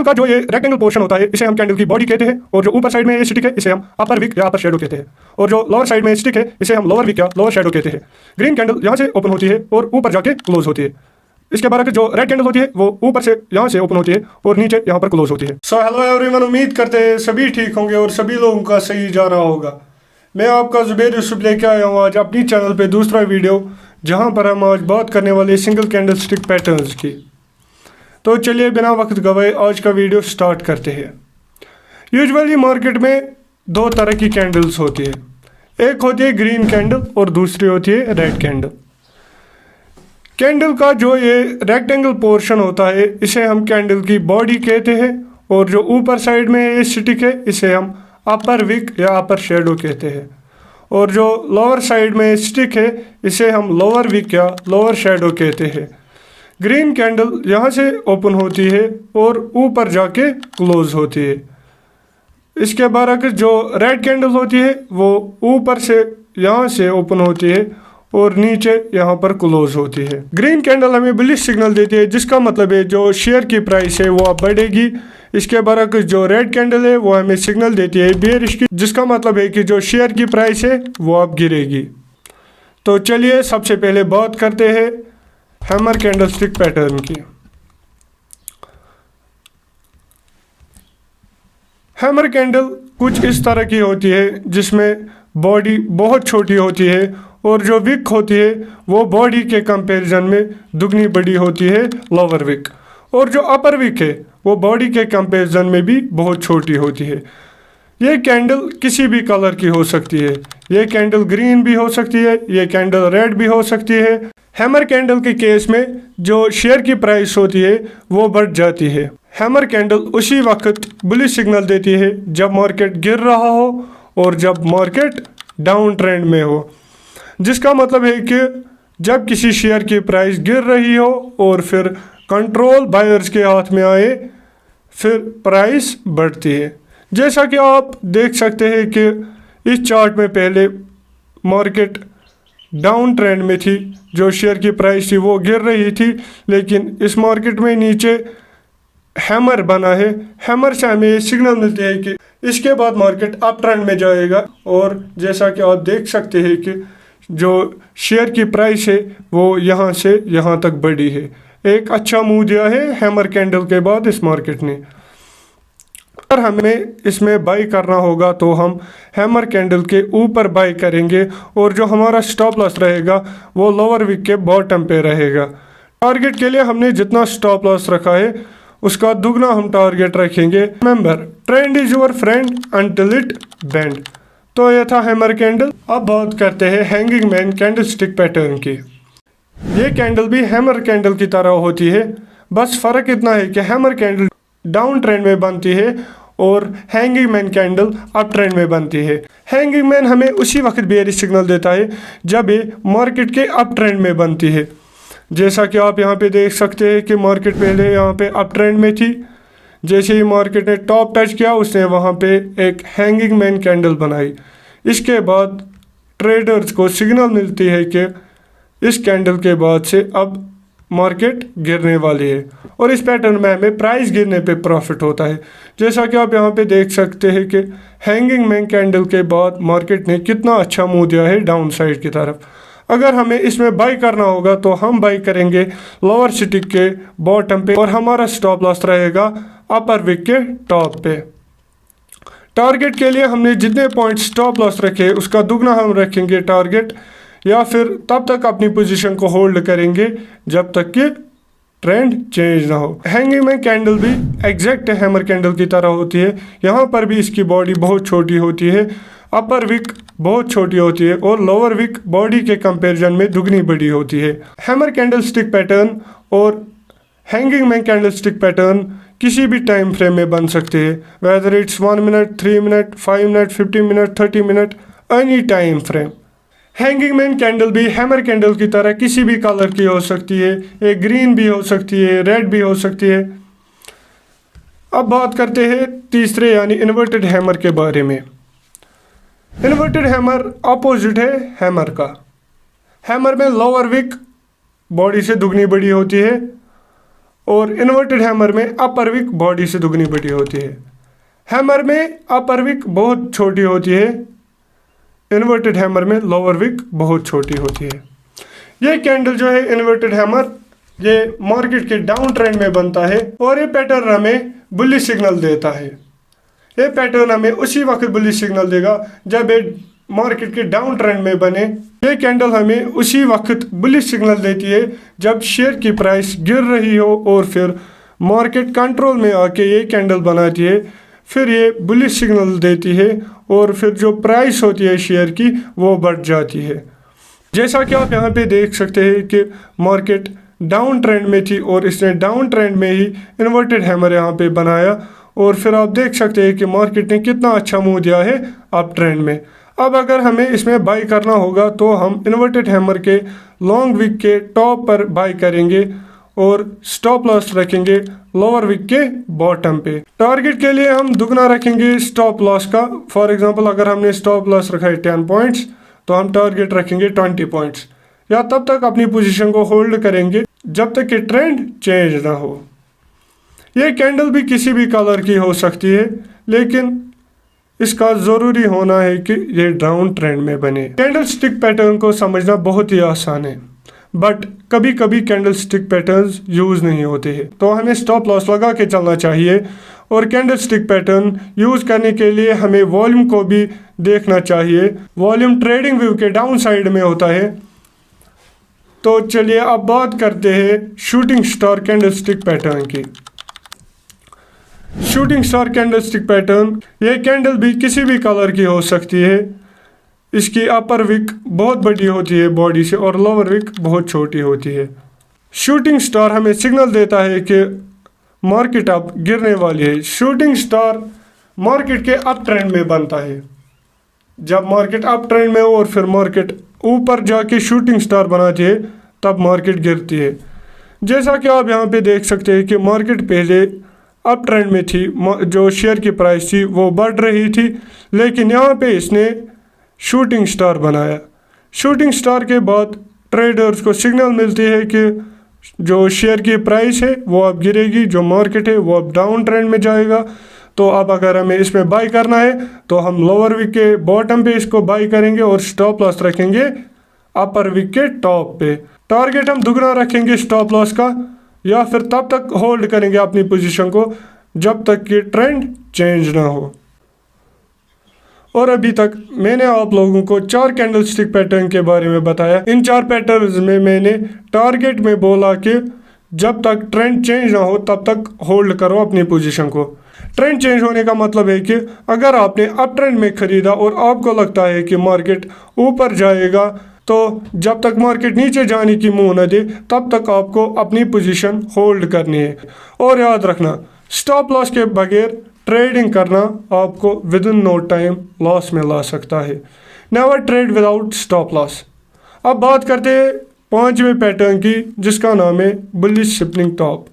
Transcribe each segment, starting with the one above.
का जो ये रेक्टेंगल पोर्शन होता है इसे हम कैंडल की बॉडी कहते हैं, और जो ऊपर साइड में ये स्टिक है इसे हम अपर विक या अपर शेडो कहते हैं, और जो लोअर साइड में स्टिक है इसे हम लोअर विक या लोअर शेडो कहते हैं। ग्रीन कैंडल यहाँ से ओपन होती है और ऊपर जाके क्लोज होती है। इसके बाद जो रेड कैंडल होती है वो ऊपर से यहाँ से ओपन होती है और नीचे यहाँ पर क्लोज होती है। सो हेलो एवरीवन, उम्मीद करते हैं सभी ठीक होंगे और सभी लोगों का सही जा रहा होगा। मैं आपका जुबैर यूसुफ लेके आया हूँ आज अपनी चैनल पे दूसरा वीडियो, जहाँ पर हम आज बात करने वाले सिंगल कैंडल स्टिक पैटर्न्स की। तो चलिए बिना वक्त गवाए आज का वीडियो स्टार्ट करते हैं। यूजुअली मार्केट में दो तरह की कैंडल्स होती है, एक होती है ग्रीन कैंडल और दूसरी होती है रेड कैंडल। कैंडल का जो ये रेक्टेंगल पोर्शन होता है इसे हम कैंडल की बॉडी कहते हैं, और जो ऊपर साइड में ये स्टिक है इसे हम अपर विक या अपर शेडो कहते हैं, और जो लोअर साइड में स्टिक है इसे हम लोअर विक या लोअर शेडो कहते हैं। ग्रीन कैंडल यहाँ से ओपन होती है और ऊपर जाके क्लोज होती है। इसके बाद जो रेड कैंडल होती है वो ऊपर से यहाँ से ओपन होती है और नीचे यहाँ पर क्लोज होती है। ग्रीन कैंडल हमें बुलिश सिग्नल देती है, जिसका मतलब है जो शेयर की प्राइस है वो अब बढ़ेगी। इसके बाद जो रेड कैंडल है वो हमें सिग्नल देती है बेयरिश की, जिसका मतलब है कि जो शेयर की प्राइस है वो अब गिरेगी। तो चलिए सबसे पहले बात करते हैं हैमर कैंडल स्टिक पैटर्न की। हैमर कैंडल कुछ इस तरह की होती है जिसमें बॉडी बहुत छोटी होती है और जो विक होती है वो बॉडी के कंपैरिजन में दुगनी बड़ी होती है लोअर विक, और जो अपर विक है वो बॉडी के कंपैरिजन में भी बहुत छोटी होती है। ये कैंडल किसी भी कलर की हो सकती है, ये कैंडल ग्रीन भी हो सकती है, ये कैंडल रेड भी हो सकती है। हैमर कैंडल के केस में जो शेयर की प्राइस होती है वो बढ़ जाती है। हैमर कैंडल उसी वक्त बुलिश सिग्नल देती है जब मार्केट गिर रहा हो और जब मार्केट डाउन ट्रेंड में हो, जिसका मतलब है कि जब किसी शेयर की प्राइस गिर रही हो और फिर कंट्रोल बायर्स के हाथ में आए फिर प्राइस बढ़ती है। जैसा कि आप देख सकते हैं कि इस चार्ट में पहले मार्केट डाउन ट्रेंड में थी, जो शेयर की प्राइस थी वो गिर रही थी, लेकिन इस मार्केट में नीचे हैमर बना है। हैमर से हमें सिग्नल मिलते हैं कि इसके बाद मार्केट अप ट्रेंड में जाएगा, और जैसा कि आप देख सकते हैं कि जो शेयर की प्राइस है वो यहाँ से यहाँ तक बढ़ी है। एक अच्छा मूव दिया है हैमर कैंडल के बाद इस मार्केट ने। अगर हमें इसमें बाई करना होगा तो हम हैमर कैंडल के ऊपर बाई करेंगे, और जो हमारा स्टॉप लॉस रहेगा वो लोअर विक के बॉटम पे रहेगा। टारगेट के लिए हमने जितना स्टॉप लॉस रखा है उसका दुगना हम टारगेट रखेंगे। Remember, trend is your friend until it bend. तो यह था हैमर कैंडल। अब बात करते हैं hanging man candle stick pattern की। ये कैंडल भी हैमर कैंडल की तरह होती है, बस फ़र्क इतना है कि हैमर कैंडल डाउन ट्रेंड में बनती है और hanging man candle up trend में बनती है। हैंगिंग मैन हमें उसी वक्त बेयरिश सिग्नल देता है जब ये मार्केट के अप ट्रेंड में बनती है। जैसा कि आप यहाँ पे देख सकते हैं कि मार्केट पहले यहाँ पे अप ट्रेंड में थी, जैसे ही मार्केट ने टॉप टच किया उसने वहाँ पे एक हैंगिंग मैन कैंडल बनाई। इसके बाद ट्रेडर्स को सिग्नल मिलती है कि इस कैंडल के बाद से अब मार्केट गिरने वाली है, और इस पैटर्न में हमें प्राइस गिरने पे प्रॉफिट होता है। जैसा कि आप यहाँ पे देख सकते हैं कि हैंगिंग मैन कैंडल के बाद मार्केट ने कितना अच्छा मूव दिया है डाउन साइड की तरफ। अगर हमें इसमें बाई करना होगा तो हम बाई करेंगे लोअर स्टिक के बॉटम पे, और हमारा स्टॉप लॉस रहेगा अपर विक के टॉप पे। टारगेट के लिए हमने जितने पॉइंट स्टॉप लॉस रखे उसका दुगना हम रखेंगे टारगेट, या फिर तब तक अपनी पोजीशन को होल्ड करेंगे जब तक कि ट्रेंड चेंज ना हो। हैंगिंग मैन कैंडल भी एग्जैक्ट हैमर कैंडल की तरह होती है। यहाँ पर भी इसकी बॉडी बहुत छोटी होती है, अपर विक बहुत छोटी होती है और लोअर विक बॉडी के कंपैरिजन में दुगनी बड़ी होती है। हैमर कैंडल स्टिक पैटर्न और hanging man candle stick pattern किसी भी टाइम फ्रेम में बन सकते हैं, whether it's 1 minute, 3 minute, 5 minute, 15 minute, 30 minute, any time frame. Hanging man candle भी हैमर कैंडल की तरह किसी भी कलर की हो सकती है, एक ग्रीन भी हो सकती है, रेड भी हो सकती है। अब बात करते हैं तीसरे यानी इन्वर्टेड हैमर के बारे में। इन्वर्टेड हैमर अपोजिट है हैमर का। हैमर में लोअर विक बॉडी से दुगनी बड़ी होती है और इन्वर्टेड हैमर में अपर विक बॉडी से दुगनी बड़ी होती है। हैमर में अपर विक बहुत छोटी होती है, इन्वर्टेड हैमर में लोअर विक बहुत छोटी होती है। ये कैंडल जो है इन्वर्टेड हैमर, ये मार्केट के डाउन ट्रेंड में बनता है और ये पैटर्न हमें बुलिश सिग्नल देता है। ये पैटर्न हमें उसी वक्त बुलिश सिग्नल देगा जब ये मार्केट के डाउन ट्रेंड में बने। ये कैंडल हमें उसी वक्त बुलिश सिग्नल देती है जब शेयर की प्राइस गिर रही हो और फिर मार्केट कंट्रोल में आके ये कैंडल बनाती है, फिर ये बुलिश सिग्नल देती है और फिर जो प्राइस होती है शेयर की वो बढ़ जाती है। जैसा कि आप यहाँ पे देख सकते हैं कि मार्केट डाउन ट्रेंड में थी और इसने डाउन ट्रेंड में ही इन्वर्टेड हैमर यहाँ पे बनाया और फिर आप देख सकते हैं कि मार्केट ने कितना अच्छा मूव दिया है अप ट्रेंड में। अब अगर हमें इसमें बाई करना होगा तो हम इन्वर्टेड हैमर के लॉन्ग विक के टॉप पर बाई करेंगे और स्टॉप लॉस रखेंगे लोअर विक के बॉटम पे। टारगेट के लिए हम दुगना रखेंगे स्टॉप लॉस का। फॉर एग्जांपल अगर हमने स्टॉप लॉस रखा है 10 पॉइंट्स तो हम टारगेट रखेंगे 20 पॉइंट्स, या तब तक अपनी पोजीशन को होल्ड करेंगे जब तक कि ट्रेंड चेंज ना हो। ये कैंडल भी किसी भी कलर की हो सकती है, लेकिन इसका ज़रूरी होना है कि ये डाउन ट्रेंड में बने। कैंडल स्टिक पैटर्न को समझना बहुत ही आसान है, बट कभी कभी कैंडल स्टिक पैटर्न्स यूज़ नहीं होते हैं, तो हमें स्टॉप लॉस लगा के चलना चाहिए। और कैंडल स्टिक पैटर्न यूज़ करने के लिए हमें वॉल्यूम को भी देखना चाहिए। वॉल्यूम ट्रेडिंग व्यू के डाउन साइड में होता है। तो चलिए अब बात करते हैं shooting star candlestick pattern की। Shooting star candlestick pattern, ये कैंडल भी किसी भी कलर की हो सकती है। इसकी अपर विक बहुत बड़ी होती है बॉडी से और लोअर विक बहुत छोटी होती है। शूटिंग स्टार हमें सिग्नल देता है कि मार्केट अब गिरने वाली है। शूटिंग स्टार मार्केट के अप ट्रेंड में बनता है। जब मार्केट अप ट्रेंड में हो और फिर मार्केट ऊपर जाके शूटिंग स्टार बनाती है तब मार्केट गिरती है। जैसा कि आप यहाँ पे देख सकते हैं कि मार्केट पहले अप ट्रेंड में थी, जो शेयर की प्राइस थी वो बढ़ रही थी, लेकिन यहाँ पे इसने शूटिंग स्टार बनाया। शूटिंग स्टार के बाद ट्रेडर्स को सिग्नल मिलती है कि जो शेयर की प्राइस है वो अब गिरेगी, जो मार्केट है वो अब डाउन ट्रेंड में जाएगा। तो अब अगर हमें इसमें बाई करना है तो हम लोअर विक के बॉटम पे इसको बाई करेंगे और स्टॉप लॉस रखेंगे अपर विक के टॉप पे। टारगेट हम दुगना रखेंगे स्टॉप लॉस का, या फिर तब तक होल्ड करेंगे अपनी पोजीशन को जब तक कि ट्रेंड चेंज ना हो। और अभी तक मैंने आप लोगों को 4 कैंडल स्टिक पैटर्न के बारे में बताया। इन 4 पैटर्न्स में मैंने टारगेट में बोला कि जब तक ट्रेंड चेंज ना हो तब तक होल्ड करो अपनी पोजीशन को। ट्रेंड चेंज होने का मतलब है कि अगर आपने अप ट्रेंड में खरीदा और आपको लगता है कि मार्केट ऊपर जाएगा, तो जब तक मार्केट नीचे जाने की मुंह न दे तब तक आपको अपनी पोजीशन होल्ड करनी है। और याद रखना, स्टॉप लॉस के बगैर ट्रेडिंग करना आपको within no time loss में ला सकता है। Never trade without stop loss. अब बात करते हैं 5वें पैटर्न की, जिसका नाम है बुलिश शिपनिंग टॉप।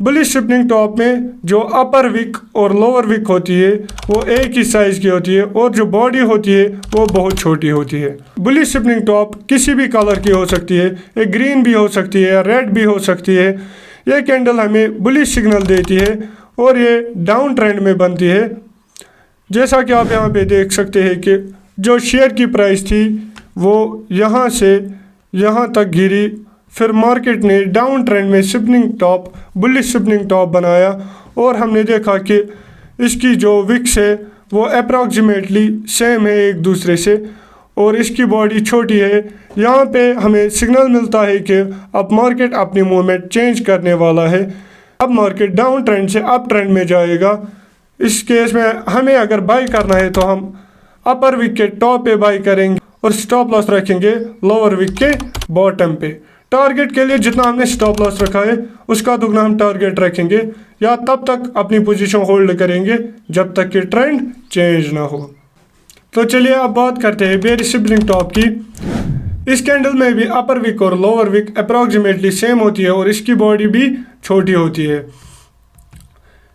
बुलिश शिपनिंग टॉप में जो अपर विक और लोअर विक होती है वो एक ही साइज़ की होती है और जो बॉडी होती है वो बहुत छोटी होती है। बुलिश शिपनिंग टॉप किसी भी कलर की हो सकती है, एक ग्रीन भी हो सकती है, रेड भी हो सकती है। ये कैंडल हमें बुलिश सिग्नल देती है और ये डाउन ट्रेंड में बनती है। जैसा कि आप यहाँ पे देख सकते हैं कि जो शेयर की प्राइस थी वो यहाँ से यहाँ तक गिरी, फिर मार्केट ने डाउन ट्रेंड में शिपनिंग टॉप, बुलिश शिपनिंग टॉप बनाया और हमने देखा कि इसकी जो विक्स है वो अप्रॉक्सीमेटली सेम है एक दूसरे से और इसकी बॉडी छोटी है। यहाँ पे हमें सिग्नल मिलता है कि अब मार्केट अपनी मूवमेंट चेंज करने वाला है। अब मार्केट डाउन ट्रेंड से अप ट्रेंड में जाएगा। इस केस में हमें अगर बाई करना है तो हम अपर विक के टॉप पे बाई करेंगे और स्टॉप लॉस रखेंगे लोअर विक के बॉटम पे। टारगेट के लिए जितना हमने स्टॉप लॉस रखा है उसका दुगना हम टारगेट रखेंगे, या तब तक अपनी पोजीशन होल्ड करेंगे जब तक कि ट्रेंड चेंज ना हो। तो चलिए अब बात करते हैं बेयरिश शिपनिंग टॉप की। इस कैंडल में भी अपर विक और लोअर विक अप्रॉक्सीमेटली सेम होती है और इसकी बॉडी भी छोटी होती है।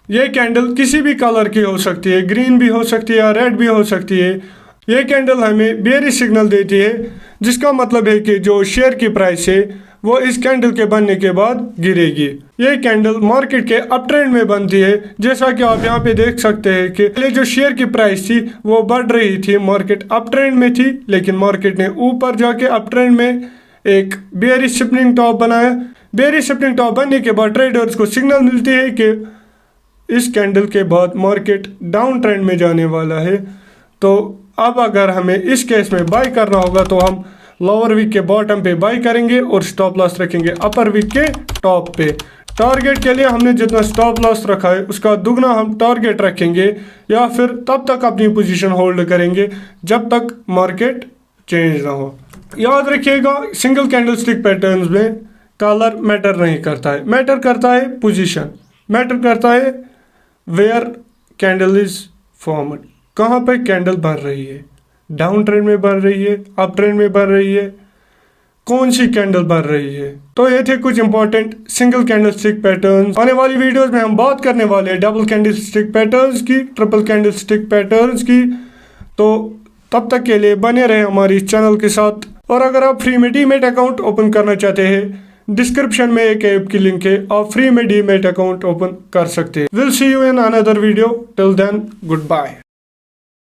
ये कैंडल किसी भी कलर की हो सकती है, ग्रीन भी हो सकती है, रेड भी हो सकती है। ये कैंडल हमें बेयरिश सिग्नल देती है, जिसका मतलब है कि जो शेयर की प्राइस है वो इस कैंडल के बनने के बाद गिरेगी। ये कैंडल मार्केट के अप ट्रेंड में बनती है। जैसा कि आप यहाँ पे देख सकते हैं कि पहले जो शेयर की प्राइस थी वो बढ़ रही थी, मार्केट अप ट्रेंड में थी, लेकिन मार्केट ने ऊपर जाके अप ट्रेंड में एक बेयरिश शिपनिंग टॉप बनाया। बेयरिश शिपनिंग टॉप बनने के बाद ट्रेडर्स को सिग्नल मिलती है कि इस कैंडल के बाद मार्केट डाउन ट्रेंड में जाने वाला है। तो अब अगर हमें इस केस में बाय करना होगा तो हम लोअर वीक के बॉटम पे बाय करेंगे और स्टॉप लॉस रखेंगे अपर वीक के टॉप पे। टारगेट के लिए हमने जितना स्टॉप लॉस रखा है उसका दुगना हम टारगेट रखेंगे, या फिर तब तक अपनी पोजीशन होल्ड करेंगे जब तक मार्केट चेंज ना हो। याद रखिएगा, सिंगल कैंडल स्टिक पैटर्न्स में कलर मैटर नहीं करता है, मैटर करता है पोजीशन, मैटर करता है वेयर कैंडल इज फॉर्मड, कहाँ पे कैंडल बन रही है, डाउन ट्रेंड में बन रही है, अप ट्रेंड में बन रही है, कौन सी कैंडल बन रही है। तो ये थे कुछ important single candle stick patterns. आने वाली वीडियोस में हम बात करने वाले हैं डबल कैंडल स्टिक पैटर्न्स की, ट्रिपल कैंडल स्टिक पैटर्न्स की। तो तब तक के लिए बने रहे हमारी चैनल के साथ। और अगर आप फ्री में डीमैट अकाउंट ओपन करना चाहते हैं, डिस्क्रिप्शन में एक ऐप की लिंक है, आप फ्री में डीमैट अकाउंट ओपन कर सकते हैं। Will see you in another video, till then good bye.